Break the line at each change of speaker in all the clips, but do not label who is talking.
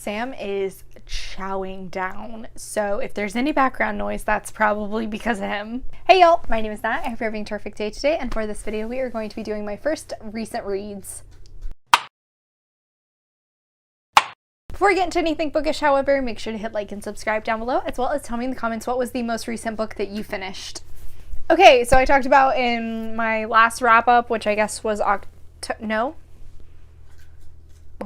Sam is chowing down, so if there's any background noise, that's probably because of him. Hey y'all, my name is Nat. I hope you're having a terrific day today, and for this video we are going to be doing my first recent reads. Before we get into anything bookish, however, make sure to hit like and subscribe down below, as well as tell me in the comments what was the most recent book that you finished. Okay, so I talked about in my last wrap up, which I guess was what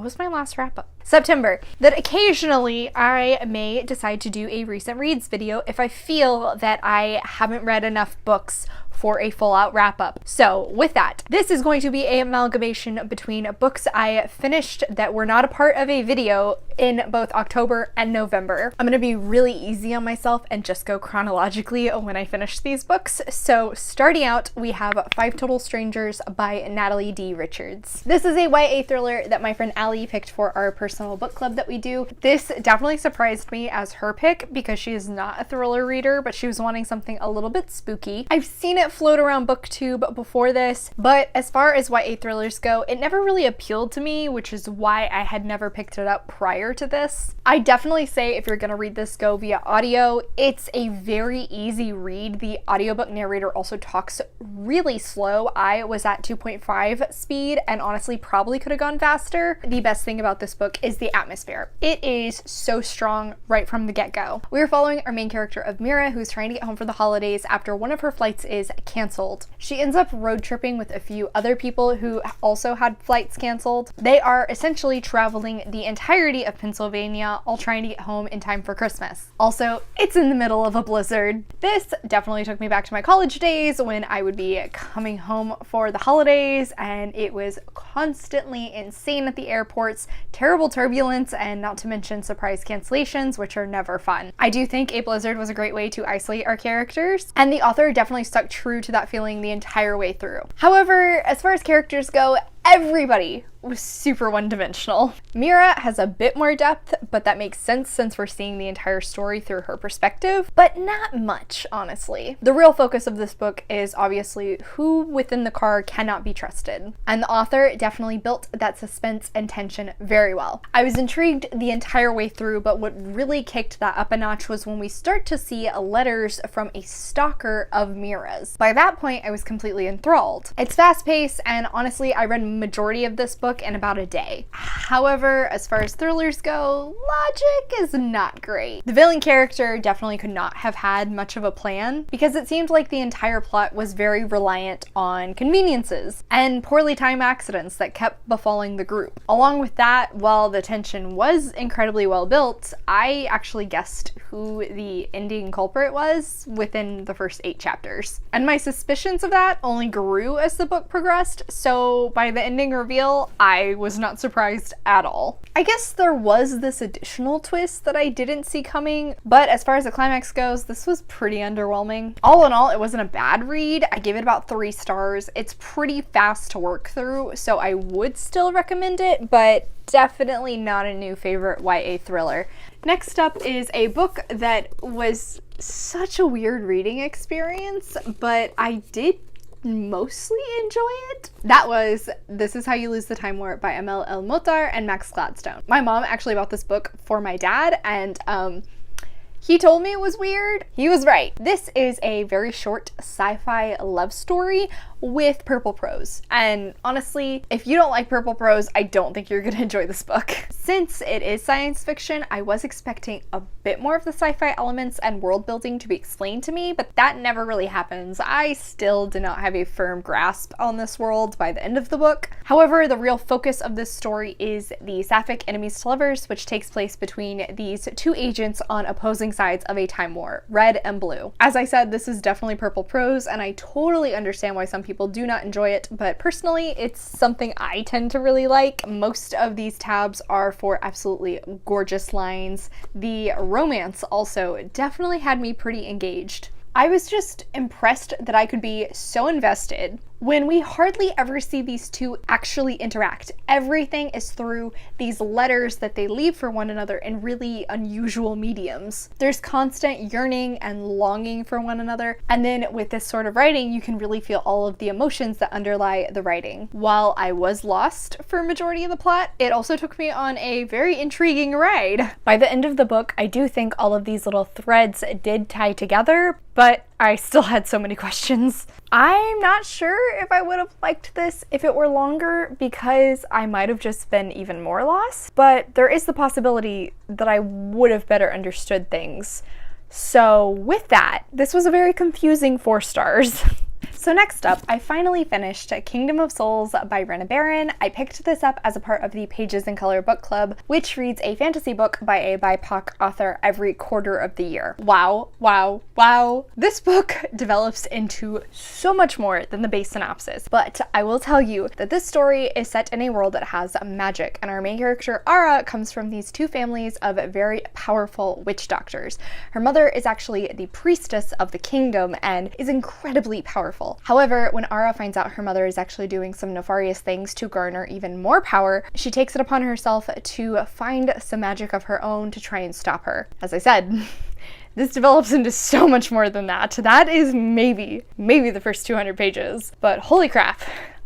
was my last wrap up? September, that occasionally I may decide to do a recent reads video if I feel that I haven't read enough books for a full out wrap up. So with that, this is going to be an amalgamation between books I finished that were not a part of a video in both October and November. I'm gonna be really easy on myself and just go chronologically when I finish these books. So starting out, we have Five Total Strangers by Natalie D. Richards. This is a YA thriller that my friend Allie picked for our personal book club that we do. This definitely surprised me as her pick because she is not a thriller reader, but she was wanting something a little bit spooky. I've seen it float around BookTube before this, but as far as YA thrillers go, it never really appealed to me, which is why I had never picked it up prior to this. I definitely say if you're gonna read this, go via audio. It's a very easy read. The audiobook narrator also talks really slow. I was at 2.5 speed and honestly probably could have gone faster. The best thing about this book is the atmosphere. It is so strong right from the get-go. We are following our main character of Mira, who's trying to get home for the holidays after one of her flights is canceled. She ends up road tripping with a few other people who also had flights canceled. They are essentially traveling the entirety of Pennsylvania, all trying to get home in time for Christmas. Also, it's in the middle of a blizzard. This definitely took me back to my college days when I would be coming home for the holidays and it was constantly insane at the airports, terrible turbulence, and not to mention surprise cancellations, which are never fun. I do think a blizzard was a great way to isolate our characters, and the author definitely stuck true to that feeling the entire way through. However, as far as characters go, everybody was super one-dimensional. Mira has a bit more depth, but that makes sense since we're seeing the entire story through her perspective, but not much, honestly. The real focus of this book is obviously who within the car cannot be trusted, and the author definitely built that suspense and tension very well. I was intrigued the entire way through, but what really kicked that up a notch was when we start to see letters from a stalker of Mira's. By that point, I was completely enthralled. It's fast-paced, and honestly, I read majority of this book in about a day. However, as far as thrillers go, logic is not great. The villain character definitely could not have had much of a plan because it seemed like the entire plot was very reliant on conveniences and poorly timed accidents that kept befalling the group. Along with that, while the tension was incredibly well built, I actually guessed who the ending culprit was within the first 8 chapters. And my suspicions of that only grew as the book progressed, so by the ending reveal, I was not surprised at all. I guess there was this additional twist that I didn't see coming, but as far as the climax goes, this was pretty underwhelming. All in all, it wasn't a bad read. I gave it about 3 stars. It's pretty fast to work through, so I would still recommend it, but definitely not a new favorite YA thriller. Next up is a book that was such a weird reading experience, but I did mostly enjoy it. That was This Is How You Lose the Time War by El-Mohtar and Max Gladstone. My mom actually bought this book for my dad, and he told me it was weird. He was right. This is a very short sci-fi love story with purple prose. And honestly, if you don't like purple prose, I don't think you're gonna enjoy this book. Since it is science fiction, I was expecting a bit more of the sci-fi elements and world building to be explained to me, but that never really happens. I still did not have a firm grasp on this world by the end of the book. However, the real focus of this story is the sapphic enemies to lovers, which takes place between these 2 agents on opposing sides of a time war, red and blue. As I said, this is definitely purple prose, and I totally understand why some people do not enjoy it, but personally, it's something I tend to really like. Most of these tabs are for absolutely gorgeous lines. The romance also definitely had me pretty engaged. I was just impressed that I could be so invested when we hardly ever see these two actually interact. Everything is through these letters that they leave for one another in really unusual mediums. There's constant yearning and longing for one another, and then with this sort of writing, you can really feel all of the emotions that underlie the writing. While I was lost for a majority of the plot, it also took me on a very intriguing ride. By the end of the book, I do think all of these little threads did tie together, but I still had so many questions. I'm not sure if I would have liked this if it were longer, because I might have just been even more lost, but there is the possibility that I would have better understood things. So with that, this was a very confusing 4 stars. So next up, I finally finished Kingdom of Souls by Rena Barron. I picked this up as a part of the Pages in Color book club, which reads a fantasy book by a BIPOC author every quarter of the year. Wow, wow, wow. This book develops into so much more than the base synopsis, but I will tell you that this story is set in a world that has magic, and our main character, Ara, comes from these 2 families of very powerful witch doctors. Her mother is actually the priestess of the kingdom and is incredibly powerful. However, when Ara finds out her mother is actually doing some nefarious things to garner even more power, she takes it upon herself to find some magic of her own to try and stop her. As I said, this develops into so much more than that. That is maybe the first 200 pages, but holy crap.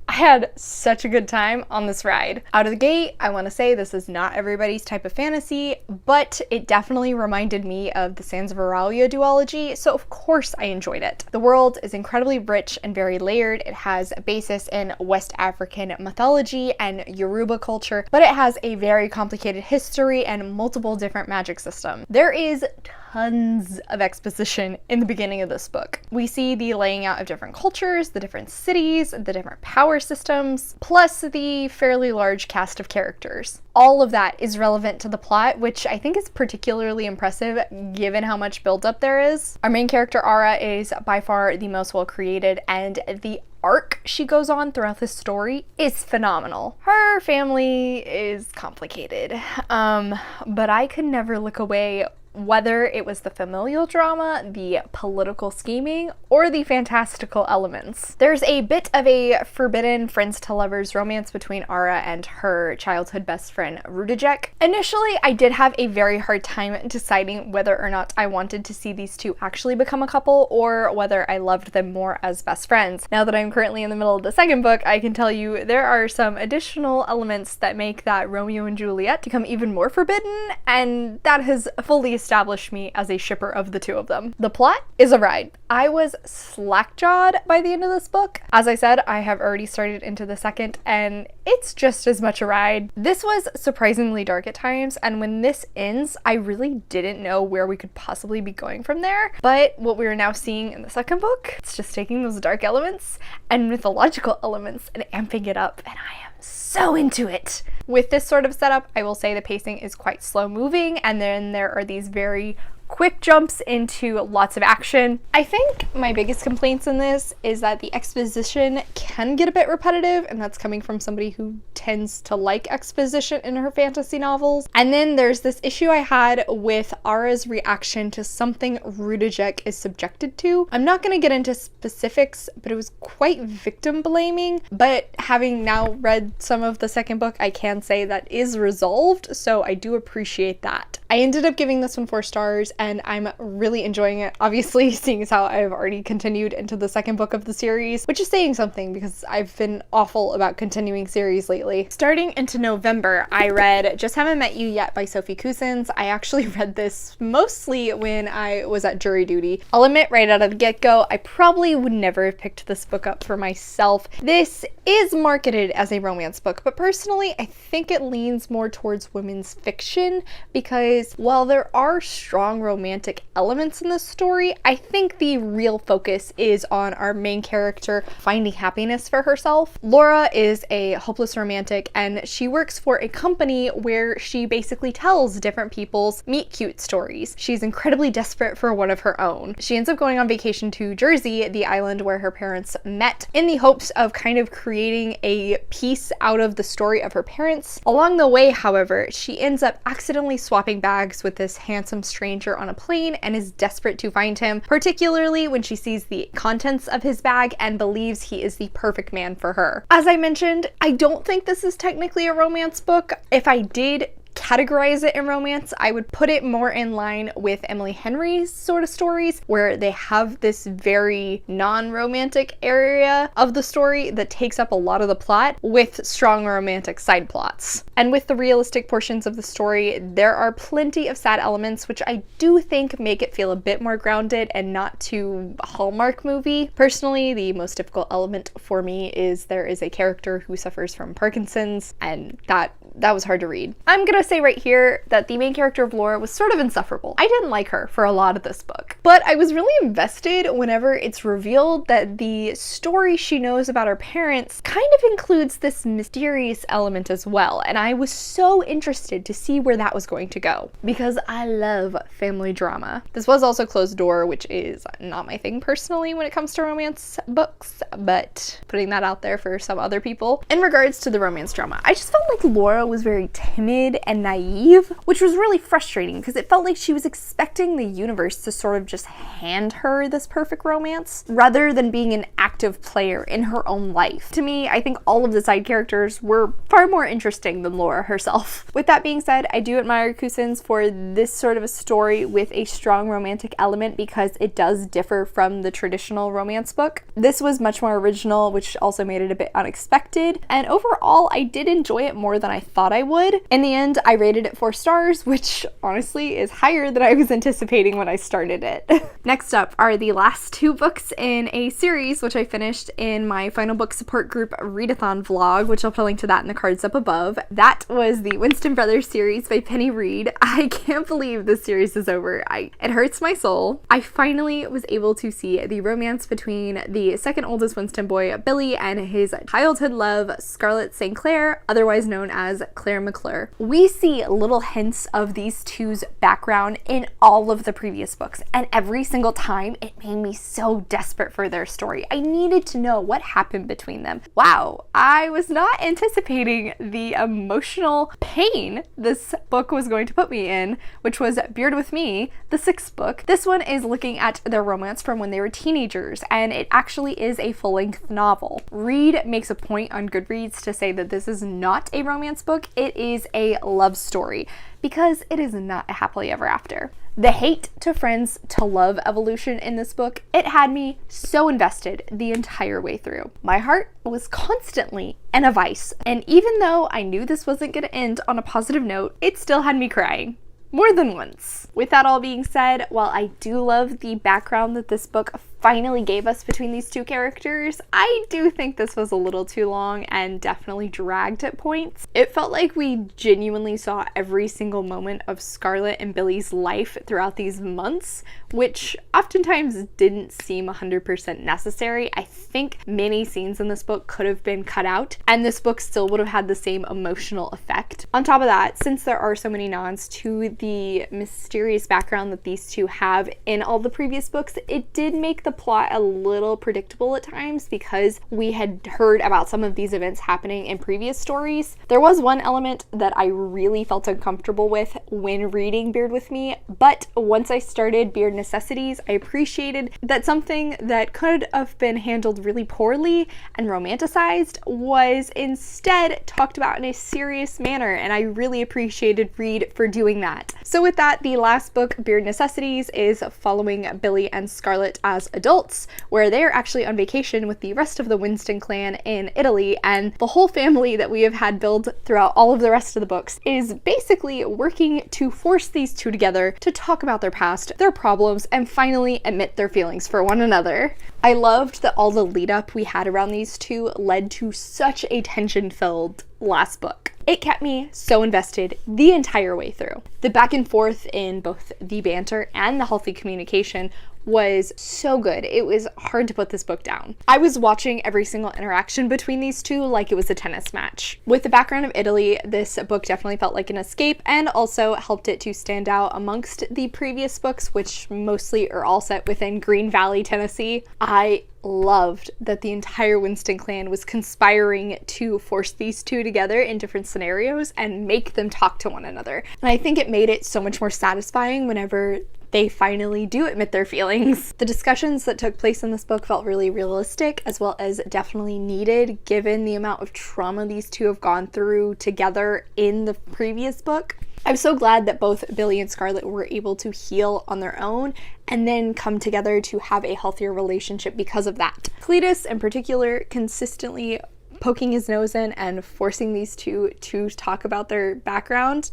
I had such a good time on this ride. Out of the gate, I want to say this is not everybody's type of fantasy, but it definitely reminded me of the Sands of Aralia duology, so of course I enjoyed it. The world is incredibly rich and very layered. It has a basis in West African mythology and Yoruba culture, but it has a very complicated history and multiple different magic systems. There is tons of exposition in the beginning of this book. We see the laying out of different cultures, the different cities, the different power systems, plus the fairly large cast of characters. All of that is relevant to the plot, which I think is particularly impressive given how much buildup there is. Our main character, Ara, is by far the most well created, and the arc she goes on throughout this story is phenomenal. Her family is complicated, but I could never look away whether it was the familial drama, the political scheming, or the fantastical elements. There's a bit of a forbidden friends to lovers romance between Ara and her childhood best friend Rudajek. Initially, I did have a very hard time deciding whether or not I wanted to see these two actually become a couple, or whether I loved them more as best friends. Now that I'm currently in the middle of the second book, I can tell you there are some additional elements that make that Romeo and Juliet become even more forbidden, and that has fully established me as a shipper of the 2 of them. The plot is a ride. I was slack-jawed by the end of this book. As I said, I have already started into the second, and it's just as much a ride. This was surprisingly dark at times, and when this ends, I really didn't know where we could possibly be going from there. But what we are now seeing in the second book, it's just taking those dark elements and mythological elements and amping it up, and I am so into it. With this sort of setup, I will say the pacing is quite slow moving, and then there are these very quick jumps into lots of action. I think my biggest complaints in this is that the exposition can get a bit repetitive, and that's coming from somebody who tends to like exposition in her fantasy novels. And then there's this issue I had with Ara's reaction to something Rudajek is subjected to. I'm not going to get into specifics, but it was quite victim blaming, but having now read some of the second book, I can say that is resolved, so I do appreciate that. I ended up giving this one 4 stars, and I'm really enjoying it, obviously, seeing as how I've already continued into the second book of the series, which is saying something because I've been awful about continuing series lately. Starting into November, I read Just Haven't Met You Yet by Sophie Cousens. I actually read this mostly when I was at jury duty. I'll admit right out of the get-go, I probably would never have picked this book up for myself. This is marketed as a romance book, but personally, I think it leans more towards women's fiction, because while there are strong romantic elements in this story, I think the real focus is on our main character finding happiness for herself. Laura is a hopeless romantic, and she works for a company where she basically tells different people's meet cute stories. She's incredibly desperate for one of her own. She ends up going on vacation to Jersey, the island where her parents met, in the hopes of kind of creating a piece out of the story of her parents. Along the way, however, she ends up accidentally swapping back bags with this handsome stranger on a plane and is desperate to find him, particularly when she sees the contents of his bag and believes he is the perfect man for her. As I mentioned, I don't think this is technically a romance book. If I did categorize it in romance, I would put it more in line with Emily Henry's sort of stories, where they have this very non-romantic area of the story that takes up a lot of the plot with strong romantic side plots. And with the realistic portions of the story, there are plenty of sad elements, which I do think make it feel a bit more grounded and not too Hallmark movie. Personally, the most difficult element for me is there is a character who suffers from Parkinson's, and that was hard to read. I'm gonna say right here that the main character of Laura was sort of insufferable. I didn't like her for a lot of this book, but I was really invested whenever it's revealed that the story she knows about her parents kind of includes this mysterious element as well, and I was so interested to see where that was going to go, because I love family drama. This was also closed door, which is not my thing personally when it comes to romance books, but putting that out there for some other people. In regards to the romance drama, I just felt like Laura was very timid and naive, which was really frustrating because it felt like she was expecting the universe to sort of just hand her this perfect romance rather than being an active player in her own life. To me, I think all of the side characters were far more interesting than Laura herself. With that being said, I do admire Cousens for this sort of a story with a strong romantic element because it does differ from the traditional romance book. This was much more original, which also made it a bit unexpected, and overall I did enjoy it more than I thought I would. In the end, I rated it 4 stars, which honestly is higher than I was anticipating when I started it. Next up are the last 2 books in a series, which I finished in my final book support group readathon vlog, which I'll put a link to that in the cards up above. That was the Winston Brothers series by Penny Reid. I can't believe this series is over. It hurts my soul. I finally was able to see the romance between the second oldest Winston boy, Billy, and his childhood love, Scarlett St. Clair, otherwise known as Claire McClure. We see little hints of these two's background in all of the previous books, and every single time it made me so desperate for their story. I needed to know what happened between them. Wow, I was not anticipating the emotional pain this book was going to put me in, which was Beard with Me, the 6th book. This one is looking at their romance from when they were teenagers, and it actually is a full-length novel. Reid makes a point on Goodreads to say that this is not a romance book, it is a love story, because it is not a happily ever after. The hate to friends to love evolution in this book, it had me so invested the entire way through. My heart was constantly in a vice, and even though I knew this wasn't going to end on a positive note, it still had me crying. More than once. With that all being said, while I do love the background that this book finally gave us between these 2 characters, I do think this was a little too long and definitely dragged at points. It felt like we genuinely saw every single moment of Scarlett and Billy's life throughout these months, which oftentimes didn't seem 100% necessary. I think many scenes in this book could have been cut out, and this book still would have had the same emotional effect. On top of that, since there are so many nods to the mysterious background that these 2 have in all the previous books, it did make the plot a little predictable at times because we had heard about some of these events happening in previous stories. There was one element that I really felt uncomfortable with when reading Beard with Me, but once I started Beard Necessities, I appreciated that something that could have been handled really poorly and romanticized was instead talked about in a serious manner, and I really appreciated Reid for doing that. So with that, the last book, Beard Necessities, is following Billy and Scarlett as adults, where they're actually on vacation with the rest of the Winston clan in Italy, and the whole family that we have had build throughout all of the rest of the books is basically working to force these 2 together to talk about their past, their problems, and finally admit their feelings for one another. I loved that all the lead up we had around these 2 led to such a tension-filled last book. It kept me so invested the entire way through. The back and forth in both the banter and the healthy communication was so good. It was hard to put this book down. I was watching every single interaction between these two like it was a tennis match. With the background of Italy, this book definitely felt like an escape and also helped it to stand out amongst the previous books, which mostly are all set within Green Valley, Tennessee. I loved that the entire Winston clan was conspiring to force these two together in different scenarios and make them talk to one another. And I think it made it so much more satisfying whenever they finally do admit their feelings. The discussions that took place in this book felt really realistic, as well as definitely needed given the amount of trauma these two have gone through together in the previous book. I'm so glad that both Billy and Scarlett were able to heal on their own and then come together to have a healthier relationship because of that. Cletus in particular consistently poking his nose in and forcing these two to talk about their background,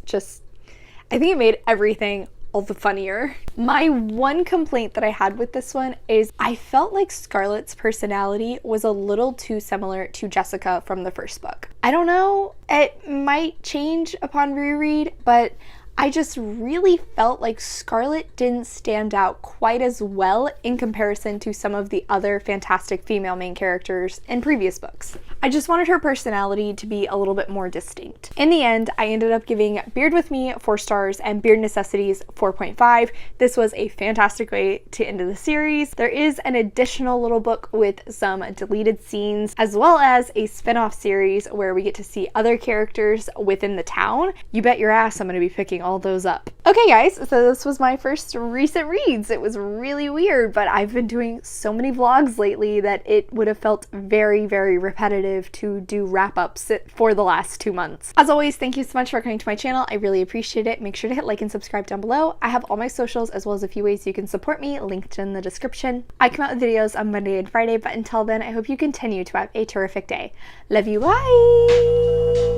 I think it made everything all the funnier. My one complaint that I had with this one is I felt like Scarlett's personality was a little too similar to Jessica from the first book. I don't know, it might change upon reread, but I just really felt like Scarlett didn't stand out quite as well in comparison to some of the other fantastic female main characters in previous books. I just wanted her personality to be a little bit more distinct. In the end, I ended up giving Beard With Me 4 stars and Beard Necessities 4.5. This was a fantastic way to end the series. There is an additional little book with some deleted scenes, as well as a spin-off series where we get to see other characters within the town. You bet your ass I'm going to be picking all those up. Okay guys, so this was my first recent reads. It was really weird, but I've been doing so many vlogs lately that it would have felt very, very repetitive to do wrap-ups for the last 2 months. As always, thank you so much for coming to my channel. I really appreciate it. Make sure to hit like and subscribe down below. I have all my socials as well as a few ways you can support me linked in the description. I come out with videos on Monday and Friday, but until then, I hope you continue to have a terrific day. Love you, bye!